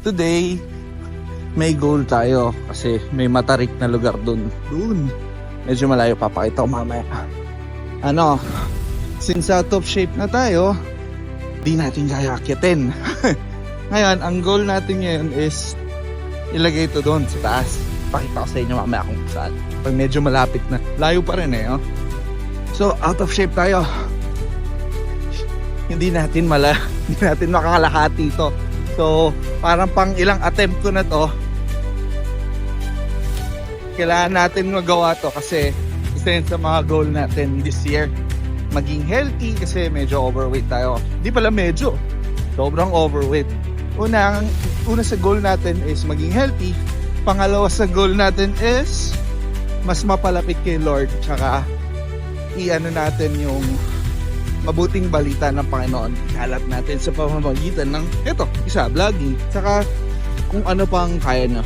today, may goal tayo kasi may matarik na lugar dun. Medyo malayo, papakita ko mamaya. Since out of shape na tayo, di natin kaya akyatin. Ngayon, ang goal natin ngayon is ilagay ito doon sa taas. Pakita ko sa inyo mamaya kung saan. Pag medyo malapit na. Layo pa rin eh. Oh. So, out of shape tayo. Hindi natin makakalahati ito. So, parang pang ilang attempt ko na to. Kailangan natin magawa to kasi isa yun sa mga goal natin this year. Maging healthy kasi medyo overweight tayo. Hindi pala medyo. Sobrang overweight. Una sa goal natin is maging healthy. Pangalawa sa goal natin is mas mapalapit kay Lord. Tsaka natin yung mabuting balita ng Panginoon. Ikalat natin sa pamamagitan ng vlogging. Tsaka kung ano pang kaya nyo.